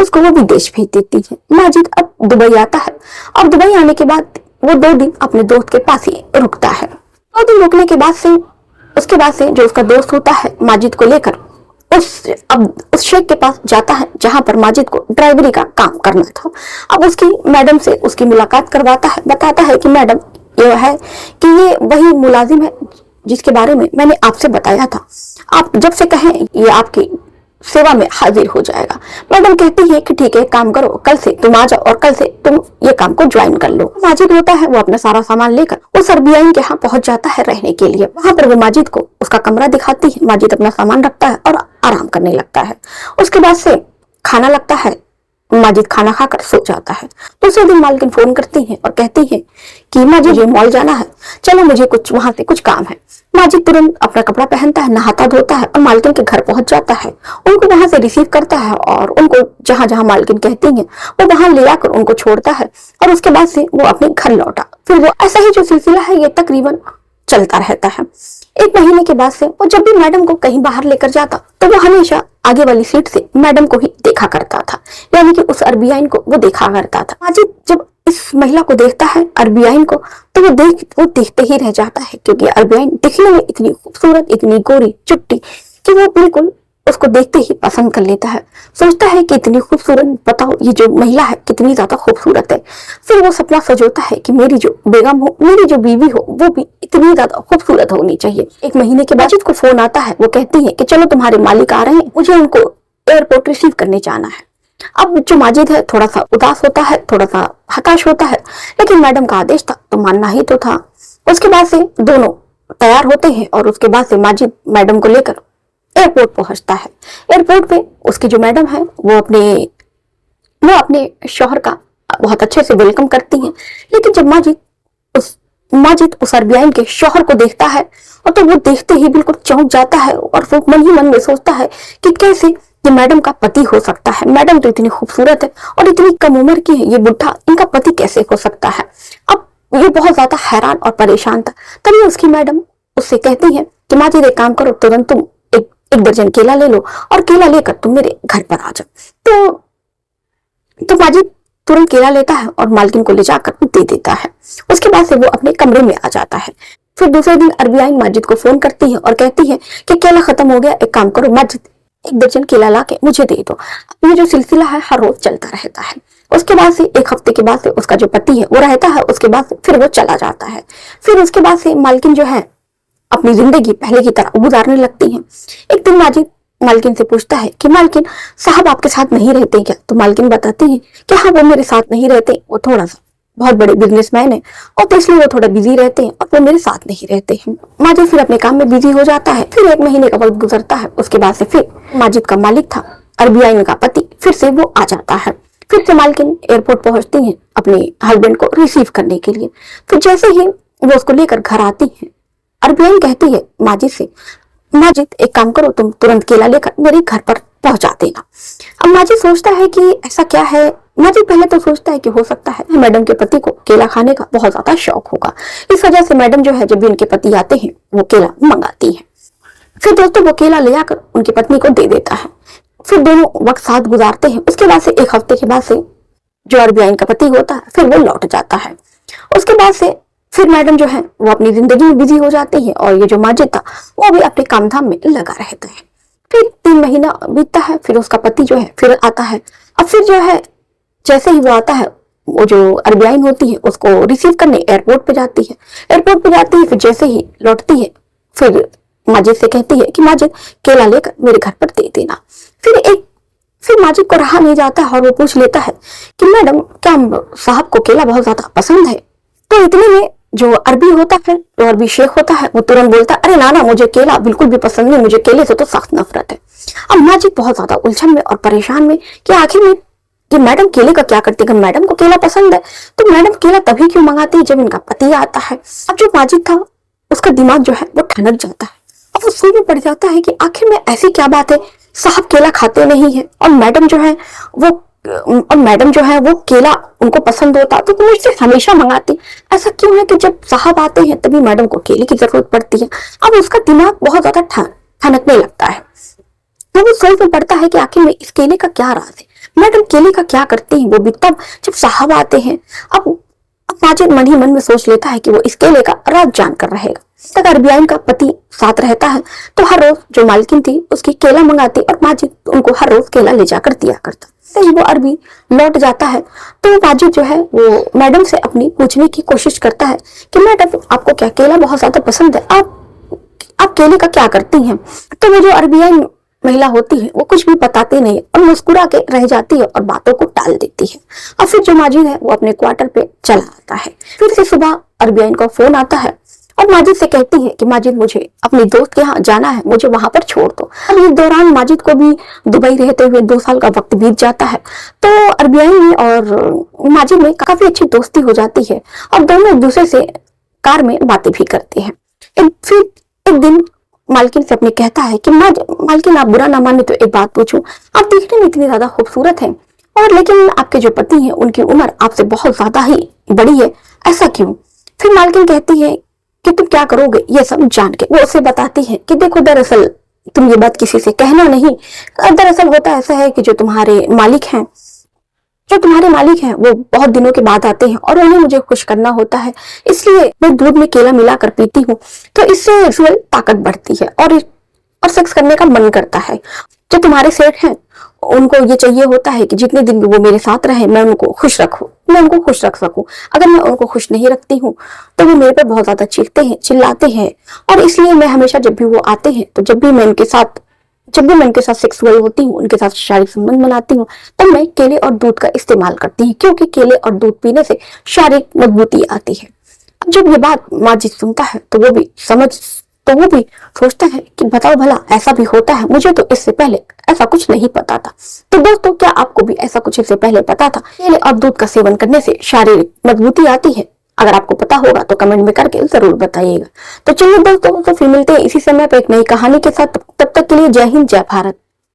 उसको वो विदेश भेज देती है। माजिद अब दुबई आता है और दुबई आने के बाद वो 2 दिन अपने दोस्त के पास ही रुकता है। 2 दिन रुकने के बाद से उसके बाद से जो उसका दोस्त होता है माजिद को लेकर उस शेख के पास जाता है जहां पर माजिद को ड्राइवरी का काम करना था। अब उसकी मैडम से उसकी मुलाकात करवाता है, बताता है कि मैडम ये है कि ये वही मुलाजिम है जिसके बारे में मैंने आपसे बताया था, आप जब से कहें ये आपकी सेवा में हाजिर हो जाएगा। मैडम कहती है कि ठीक है, काम करो, कल से तुम आ जाओ और कल से तुम ये काम को ज्वाइन कर लो। माजिद होता है वो अपना सारा सामान लेकर उस अरबियाई के यहाँ पहुंच जाता है रहने के लिए। वहां पर वो माजिद को उसका कमरा दिखाती है। माजिद अपना सामान रखता है और आराम करने लगता है। उसके बाद से खाना लगता है, माजिद खाना खाकर सो जाता है। दूसरे दिन मालकिन फोन करती है और कहती है कि माजिद ये मॉल जाना है, चलो मुझे वहां से कुछ काम है। माजिद तुरंत अपना कपड़ा पहनता है, नहाता धोता है और मालकिन के घर पहुंच जाता है। उनको वहां से रिसीव करता है और उनको जहां जहां मालकिन कहती है वो वहां ले आकर उनको छोड़ता है और उसके बाद से वो अपने घर लौटा। फिर वो ऐसा ही जो सिलसिला है ये तकरीबन चलता रहता है। 1 महीने के बाद से वो जब भी मैडम को कहीं बाहर लेकर जाता तो वो हमेशा आगे वाली सीट से मैडम को ही देखा करता था, यानी कि उस अरबियाइन को वो देखा करता था। माजिद जब इस महिला को देखता है अरबियाइन को तो वो देखते ही रह जाता है, क्योंकि अरबियाइन दिखने में इतनी खूबसूरत, इतनी गोरी चुट्टी कि वो बिल्कुल उसको देखते ही पसंद कर लेता है। सोचता है कि इतनी खूबसूरत, बताओ ये जो महिला है कितनी ज्यादा खूबसूरत है। फिर वो सपना सजोता है कि मेरी जो बेगम हो, मेरी जो बीवी हो, वो भी इतनी ज्यादा खूबसूरत होनी चाहिए। 1 महीने के बाद माजिद को फोन आता है, वो कहती है कि चलो तुम्हारे मालिक आ रहे हैं, मुझे उनको एयरपोर्ट रिसीव करने जाना है। अब जो माजिद है थोड़ा सा उदास होता है, थोड़ा सा हताश होता है, लेकिन मैडम का आदेश था तो मानना ही तो था। उसके बाद से दोनों तैयार होते हैं और उसके बाद से माजिद मैडम को लेकर एयरपोर्ट पहुंचता है। एयरपोर्ट पे उसकी जो मैडम है वो अपने शौहर का बहुत अच्छे से वेलकम करती हैं। लेकिन जब माजिद उस अरबियाइन के शौहर को देखता है और तो वो देखते ही बिल्कुल चौंक जाता है और वो मन ही मन में सोचता है कि कैसे ये मैडम का पति हो सकता है। मैडम तो इतनी खूबसूरत है और इतनी कम उम्र की है, ये बुढ़ा इनका पति कैसे हो सकता है। अब ये बहुत ज्यादा हैरान और परेशान था। तभी उसकी मैडम उससे कहती है कि माजिद एक काम करो, तुरंत तुम एक दर्जन केला ले लो और केला लेकर तुम मेरे घर पर आ जाओ। तो माजिद तुरंत केला लेता है और मालकिन को ले जाकर दे देता है। उसके बाद से वो अपने कमरे में आ जाता है। फिर दूसरे दिन अरबियाइन माजिद को फोन करती है और कहती है कि केला खत्म हो गया, एक काम करो माजिद 1 दर्जन केला ला के मुझे दे दो। ये जो सिलसिला है हर रोज चलता रहता है। उसके बाद से 1 हफ्ते के बाद से उसका जो पति है वो रहता है, उसके बाद से फिर वो चला जाता है। फिर उसके बाद से मालकिन जो है अपनी जिंदगी पहले की तरह गुजारने लगती है। एक दिन माजिद मालकिन से पूछता है कि मालकिन साहब आपके साथ नहीं रहते क्या? तो मालकिन बताती है कि हाँ वो मेरे साथ नहीं रहते, वो थोड़ा सा बहुत बड़े बिजनेसमैन है और तो इसलिए वो थोड़ा बिजी रहते हैं और वो मेरे साथ नहीं रहते हैं। माजिद फिर अपने काम में बिजी हो जाता है। फिर 1 महीने का वक्त गुजरता है। उसके बाद से फिर माजिद का मालिक था अरबियाइन का पति, फिर से वो आ जाता है। फिर से मालकिन एयरपोर्ट पहुंचती है अपने हस्बैंड को रिसीव करने के लिए। फिर जैसे ही वो उसको लेकर घर आती है, अरबियाइन कहती है माजिद से, माजिद एक काम करो, तुम तुरंत केला लेकर मेरे घर पर पहुंचा देना। अब माजिद सोचता है कि ऐसा क्या है। माजिद पहले तो सोचता है कि हो सकता है मैडम के पति को केला खाने का बहुत ज्यादा शौक होगा, इस वजह से मैडम जो है जब भी उनके पति आते हैं वो केला मंगाती है। फिर दोस्तों वो केला ले आकर उनकी पत्नी को दे देता है। फिर दोनों वक्त साथ गुजारते हैं। उसके बाद से 1 हफ्ते के बाद से जो अरबियाइन का पति होता है फिर वो लौट जाता है। उसके बाद से फिर मैडम जो है वो अपनी जिंदगी में बिजी हो जाती है और ये जो माजिद था वो भी अपने काम धाम में लगा रहता है। फिर 3 महीना बीतता है। फिर उसका पति जो है फिर आता है। अब फिर जो है जैसे ही वो आता है वो जो अरबियाइन होती है उसको रिसीव करने एयरपोर्ट पे जाती है। फिर जैसे ही लौटती है फिर माजिद से कहती है कि माजिद केला लेकर मेरे घर पर दे देना। फिर माजिद को रहा नहीं जाता और वो पूछ लेता है कि मैडम क्या साहब को केला बहुत ज्यादा पसंद है? तो इतने में जो अरबी होता है, जो अरबी शेख होता है, वो तुरंत बोलता है, अरे नाना मुझे केला बिल्कुल भी पसंद नहीं, मुझे केले से तो सख्त नफरत है। अब माजिद बहुत ज्यादा उलझन में और परेशान में कि आखिर में कि मैडम केले का क्या करती है। मैडम को केला पसंद है तो मैडम केला तभी क्यों मंगाती है जब इनका पति आता है। अब जो माजिद था उसका दिमाग जो है वो ठनक जाता है। अब वो सोच में पड़ जाता है कि आखिर में ऐसी क्या बात है, साहब केला खाते नहीं है और मैडम जो है वो केला उनको पसंद होता तो मुझसे हमेशा मंगाती। ऐसा क्यों है कि जब साहब आते हैं तभी मैडम को केले की जरूरत पड़ती है। अब उसका दिमाग बहुत ज्यादा ठनकने लगता है। तो वो सोच में पड़ता है कि आखिर में इस केले का क्या राज है। मैडम केले का क्या करती हैं वो भी तब जब साहब आते हैं। अब माजिद मन ही मन में सोच लेता है कि वो इस केले का राज जानकर रहेगा। तक अरबियान का पति साथ रहता है तो हर रोज जो मालकिन थी उसकी केला मंगाती और माजिद उनको हर रोज केला ले जाकर दिया करता। तो वो अरबी लौट जाता है तो माजिद जो है वो मैडम से अपनी पूछने की कोशिश करता है कि मैडम आपको क्या केला बहुत ज्यादा पसंद है, आप केले का क्या करती हैं। तो वो जो अरबियान महिला होती है वो कुछ भी बताती नहीं और मुस्कुरा के रह जाती है और बातों को टाल देती है। और फिर जो माजिद है वो अपने क्वार्टर पे चला आता है। फिर से सुबह अरबियान का फोन आता है और माजिद से कहती है कि माजिद मुझे अपनी दोस्त के यहाँ जाना है, मुझे वहां पर छोड़ दो। अब इस दौरान माजिद को भी दुबई रहते हुए 2 साल का वक्त बीत जाता है। तो अरबियान में और माजिद में काफी अच्छी दोस्ती हो जाती है और दोनों एक दूसरे से कार में बातें भी करते हैं। फिर एक दिन मालकिन से अपने कहता है कि मालकिन आप बुरा ना माने तो एक बात पूछूं, आप दिखने में इतनी ज्यादा खूबसूरत हैं और लेकिन आपके जो पति हैं उनकी उम्र आपसे बहुत ज्यादा ही बड़ी है, ऐसा क्यों। फिर मालकिन कहती है कि तुम क्या करोगे ये सब जान के। वो उसे बताती है कि देखो दरअसल तुम ये बात किसी से कहना नहीं, दरअसल होता ऐसा है कि जो तुम्हारे मालिक हैं वो बहुत दिनों के बाद आते हैं और उन्हें मुझे खुश करना होता है, इसलिए मैं दूध में केला मिलाकर पीती हूँ तो इससे सेक्सुअल ताकत बढ़ती है और सेक्स करने का मन करता है। जो तुम्हारे सेठ हैं उनको ये चाहिए होता है कि जितने दिन भी वो मेरे साथ रहे मैं उनको खुश रख सकूं। अगर मैं उनको खुश नहीं रखती हूँ तो वो मेरे पर बहुत ज्यादा चीखते हैं, चिल्लाते हैं और इसलिए मैं हमेशा जब भी वो आते हैं तो जब भी मैं उनके साथ सेक्सुअल होती हूँ, उनके साथ शारीरिक संबंध बनाती हूँ तो मैं केले और दूध का इस्तेमाल करती हूँ क्योंकि केले और दूध पीने से शारीरिक मजबूती आती है। अब जब ये बात माजिद सुनता है तो वो भी सोचता है कि बताओ भला ऐसा भी होता है, मुझे तो इससे पहले ऐसा कुछ नहीं पता था। तो दोस्तों क्या आपको भी ऐसा कुछ इससे पहले पता था? केले और दूध का सेवन करने से शारीरिक मजबूती आती है? अगर आपको पता होगा तो कमेंट में करके जरूर बताइएगा। तो चलिए दोस्तों, तो फिर मिलते हैं इसी समय पर एक नई कहानी के साथ। तब तक के लिए जय हिंद, जय भारत।